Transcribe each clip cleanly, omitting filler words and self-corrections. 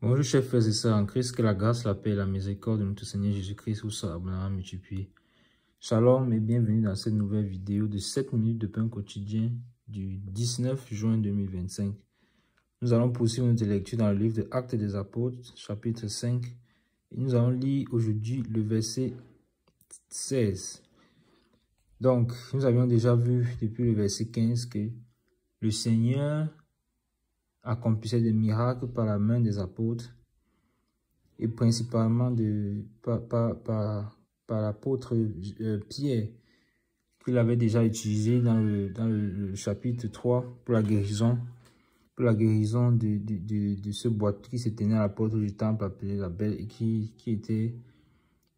Bonjour chers frères et sœurs en Christ, que la grâce, la paix et la miséricorde de notre Seigneur Jésus-Christ vous soient abondamment multipliées. Shalom et bienvenue dans cette nouvelle vidéo de 7 minutes de pain quotidien du 19 juin 2025. Nous allons poursuivre notre lecture dans le livre de Actes des Apôtres, chapitre 5. Et nous allons lire aujourd'hui le verset 16. Donc, nous avions déjà vu depuis le verset 15 que le Seigneur accomplissait des miracles par la main des apôtres et principalement par l'apôtre Pierre, qu'il avait déjà utilisé dans le chapitre 3 pour la guérison de ce boiteux qui se tenait à la porte du temple appelé la Belle et qui était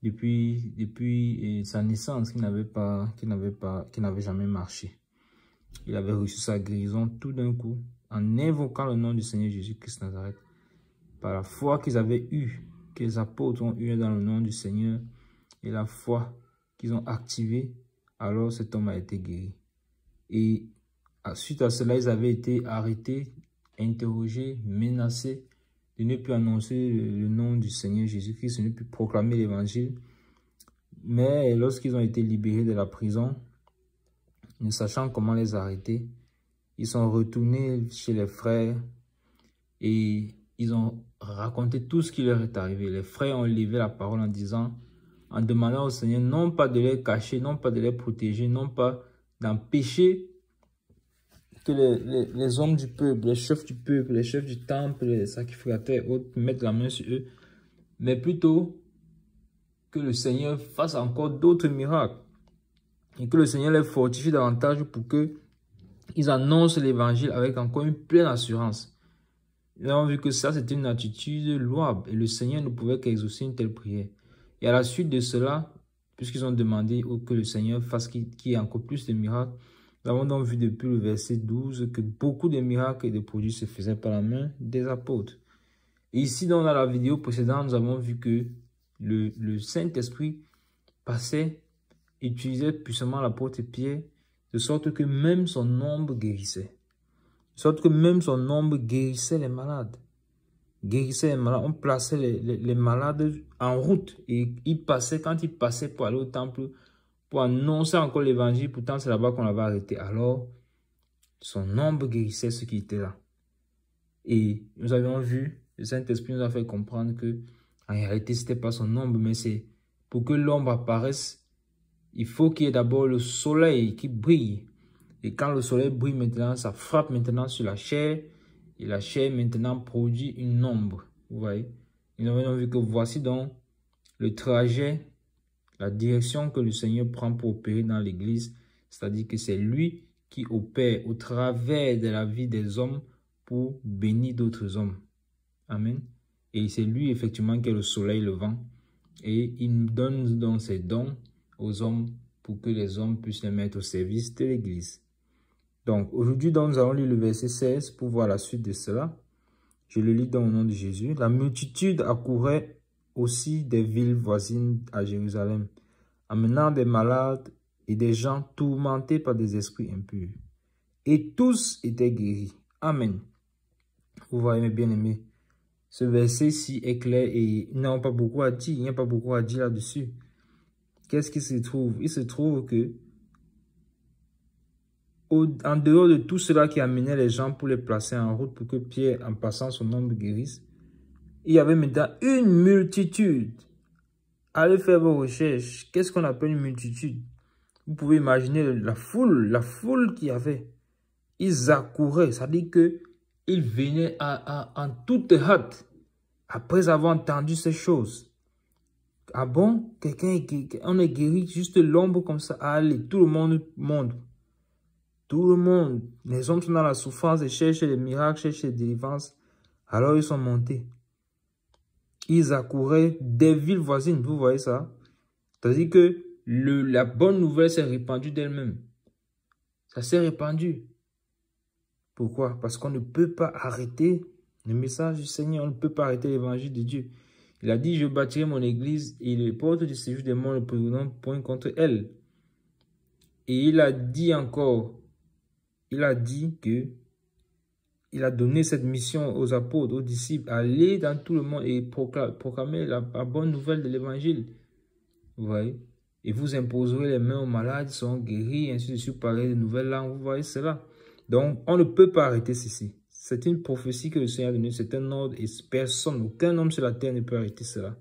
depuis sa naissance, qui n'avait jamais marché. Il avait reçu sa guérison tout d'un coup en invoquant le nom du Seigneur Jésus-Christ Nazareth. Par la foi qu'ils avaient eue, que les apôtres ont eu dans le nom du Seigneur et la foi qu'ils ont activée, alors cet homme a été guéri. Et suite à cela, ils avaient été arrêtés, interrogés, menacés de ne plus annoncer le nom du Seigneur Jésus-Christ, de ne plus proclamer l'évangile. Mais lorsqu'ils ont été libérés de la prison, ne sachant comment les arrêter, ils sont retournés chez les frères et ils ont raconté tout ce qui leur est arrivé. Les frères ont levé la parole en demandant au Seigneur non pas de les cacher, non pas de les protéger, non pas d'empêcher que les hommes du peuple, les chefs du peuple, les chefs du temple, les sacrificateurs et autres mettent la main sur eux, mais plutôt que le Seigneur fasse encore d'autres miracles et que le Seigneur les fortifie davantage pour que ils annoncent l'évangile avec encore une pleine assurance. Nous avons vu que ça, c'était une attitude louable et le Seigneur ne pouvait qu'exaucer une telle prière. Et à la suite de cela, puisqu'ils ont demandé que le Seigneur fasse qu'il y ait encore plus de miracles, nous avons donc vu depuis le verset 12 que beaucoup de miracles et de produits se faisaient par la main des apôtres. Et ici, dans la vidéo précédente, nous avons vu que le Saint-Esprit utilisait puissamment l'apôtre Pierre, de sorte que même son ombre guérissait. De sorte que même son ombre guérissait les malades. On plaçait les malades en route. Et quand ils passaient pour aller au temple, pour annoncer encore l'évangile, pourtant c'est là-bas qu'on l'avait arrêté. Alors, son ombre guérissait ceux qui étaient là. Et nous avions vu, le Saint-Esprit nous a fait comprendre que en réalité, ce n'était pas son ombre, mais c'est pour que l'ombre apparaisse, il faut qu'il y ait d'abord le soleil qui brille. Et quand le soleil brille maintenant, ça frappe maintenant sur la chair. Et la chair maintenant produit une ombre. Vous voyez? Nous avons vu que voici donc le trajet, la direction que le Seigneur prend pour opérer dans l'église. C'est-à-dire que c'est lui qui opère au travers de la vie des hommes pour bénir d'autres hommes. Amen. Et c'est lui effectivement qui est le soleil, le vent. Et il nous donne donc ses dons aux hommes pour que les hommes puissent les mettre au service de l'église. Donc, aujourd'hui, nous allons lire le verset 16 pour voir la suite de cela. Je le lis dans le nom de Jésus. La multitude accourait aussi des villes voisines à Jérusalem, amenant des malades et des gens tourmentés par des esprits impurs. Et tous étaient guéris. Amen. Vous voyez, mes bien-aimés, ce verset-ci est clair et il n'y a pas beaucoup à dire. Il n'y a pas beaucoup à dire là-dessus. Qu'est-ce qui se trouve? Il se trouve que en dehors de tout cela qui amenait les gens pour les placer en route pour que Pierre, en passant son ombre, guérisse, il y avait maintenant une multitude. Allez faire vos recherches. Qu'est-ce qu'on appelle une multitude? Vous pouvez imaginer la foule qu'il y avait. Ils accouraient, ça dit que ils venaient en toute hâte après avoir entendu ces choses. Ah bon? On est guéri, juste l'ombre comme ça. Allez, tout le monde monte. Tout le monde, les hommes sont dans la souffrance et cherchent les miracles, cherchent les délivrances. Alors ils sont montés. Ils accouraient des villes voisines, vous voyez ça? C'est-à-dire que la bonne nouvelle s'est répandue d'elle-même. Ça s'est répandu. Pourquoi? Parce qu'on ne peut pas arrêter le message du Seigneur. On ne peut pas arrêter l'évangile de Dieu. Il a dit, je bâtirai mon église et les portes du séjour des morts ne pourront point contre elle. Et il a dit encore, il a dit que il a donné cette mission aux apôtres, aux disciples, aller dans tout le monde et proclamer la bonne nouvelle de l'évangile. Vous voyez? Et vous imposerez les mains aux malades, ils seront guéris, ainsi de suite, parler de nouvelles langues. Vous voyez cela? Donc, on ne peut pas arrêter ceci. C'est une prophétie que le Seigneur a donnée, c'est un ordre et personne, aucun homme sur la terre ne peut arrêter cela.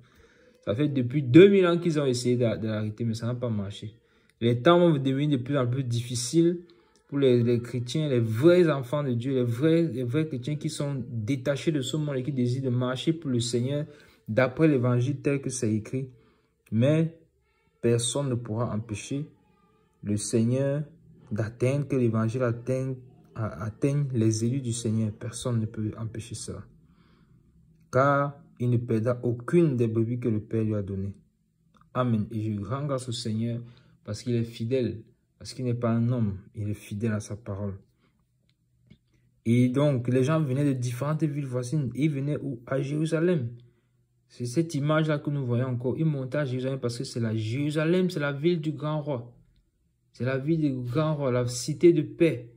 Ça fait depuis 2000 ans qu'ils ont essayé de l'arrêter, mais ça n'a pas marché. Les temps vont devenir de plus en plus difficiles pour les chrétiens, les vrais enfants de Dieu, les vrais chrétiens qui sont détachés de ce monde et qui désirent de marcher pour le Seigneur d'après l'évangile tel que c'est écrit. Mais personne ne pourra empêcher le Seigneur d'atteindre, que l'évangile atteigne les élus du Seigneur. Personne ne peut empêcher cela. Car il ne perdra aucune des brebis que le Père lui a données. Amen. Et je rends grâce au Seigneur parce qu'il est fidèle. Parce qu'il n'est pas un homme, il est fidèle à sa parole. Et donc, les gens venaient de différentes villes voisines. Ils venaient où? À Jérusalem. C'est cette image-là que nous voyons encore. Ils montaient à Jérusalem parce que c'est la Jérusalem, c'est la ville du grand roi. C'est la ville du grand roi, la cité de paix.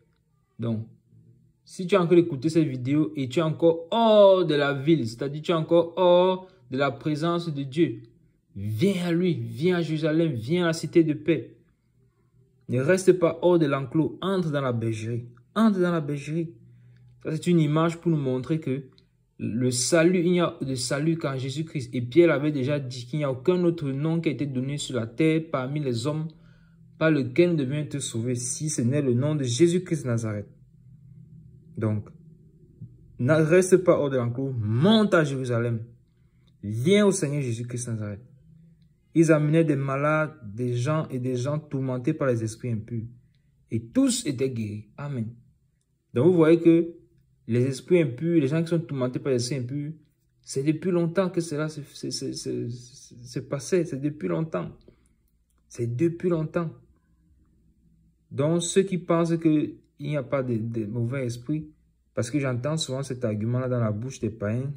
Donc, si tu es encore d'écouter cette vidéo et tu es encore hors de la ville, c'est-à-dire tu es encore hors de la présence de Dieu, viens à lui, viens à Jérusalem, viens à la cité de paix. Ne reste pas hors de l'enclos, entre dans la bergerie. Entre dans la bergerie. Ça, c'est une image pour nous montrer que le salut, il n'y a de salut qu'en Jésus-Christ. Et Pierre avait déjà dit qu'il n'y a aucun autre nom qui a été donné sur la terre parmi les hommes par lequel nous devions être sauvés, si ce n'est le nom de Jésus-Christ de Nazareth. Donc, ne reste pas hors de l'enclos, monte à Jérusalem. Viens au Seigneur Jésus-Christ de Nazareth. Ils amenaient des malades, des gens tourmentés par les esprits impurs. Et tous étaient guéris. Amen. Donc vous voyez que les esprits impurs, les gens qui sont tourmentés par les esprits impurs, c'est depuis longtemps que cela s'est passé. C'est depuis longtemps. C'est depuis longtemps. Donc ceux qui pensent qu'il n'y a pas de mauvais esprits, parce que j'entends souvent cet argument-là dans la bouche des païens.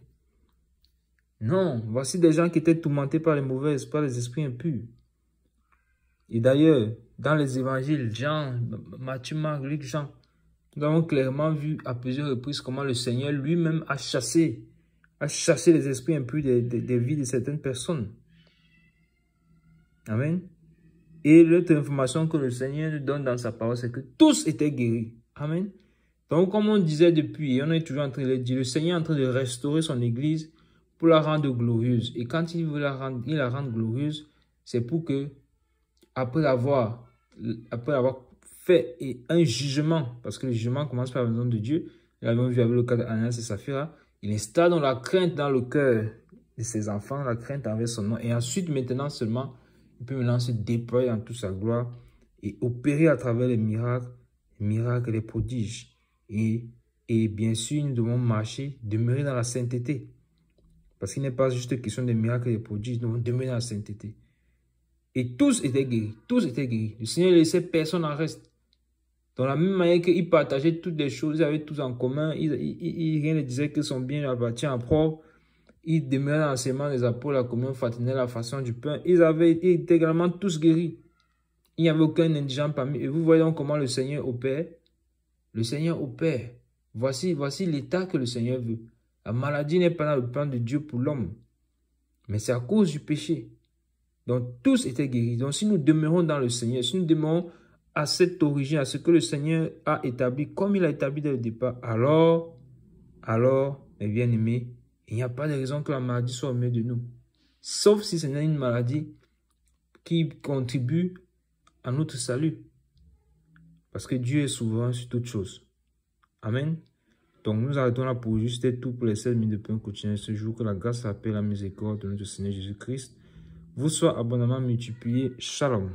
Non, voici des gens qui étaient tourmentés par les mauvais esprits, par les esprits impurs. Et d'ailleurs, dans les évangiles, Jean, Matthieu, Marc, Luc, Jean, nous avons clairement vu à plusieurs reprises comment le Seigneur lui-même a chassé les esprits impurs des vies de certaines personnes. Amen. Et l'autre information que le Seigneur nous donne dans sa parole, c'est que tous étaient guéris. Amen. Donc, comme on disait depuis, et on est toujours en train de le dire, le Seigneur est en train de restaurer son église pour la rendre glorieuse. Et quand il veut la rendre glorieuse, c'est pour que, après avoir fait un jugement, parce que le jugement commence par la maison de Dieu, nous l'avons vu avec le cas d'Ananias et Saphira, il installe dans la crainte dans le cœur de ses enfants, la crainte envers son nom. Et ensuite, maintenant seulement, il peut maintenant se déployer dans toute sa gloire et opérer à travers les miracles et les prodiges. Et bien sûr, nous devons marcher, demeurer dans la sainteté. Parce qu'il n'est pas juste question des miracles et des prodiges, nous devons demeurer dans la sainteté. Et tous étaient guéris, tous étaient guéris. Le Seigneur ne laissait personne en reste. Dans la même manière qu'ils partageaient toutes les choses, ils avaient tous en commun, rien ne disait que son bien appartient à propre. Ils demeuraient dans l'enseignement des apôtres, la communion fraternelle, la façon du pain. Ils étaient également tous guéris. Il n'y avait aucun indigent parmi eux. Et vous voyez donc comment le Seigneur opère. Le Seigneur opère. Voici l'état que le Seigneur veut. La maladie n'est pas dans le plan de Dieu pour l'homme. Mais c'est à cause du péché. Donc tous étaient guéris. Donc si nous demeurons dans le Seigneur, si nous demeurons à cette origine, à ce que le Seigneur a établi, comme il a établi dès le départ, alors, mes bien-aimés, il n'y a pas de raison que la maladie soit au milieu de nous. Sauf si ce n'est une maladie qui contribue à notre salut. Parce que Dieu est souverain sur toutes choses. Amen. Donc nous arrêtons là pour juste tout pour les 16 minutes de pain quotidien ce jour. Que la grâce, la paix, la miséricorde de notre Seigneur Jésus-Christ vous soit abondamment multipliée. Shalom.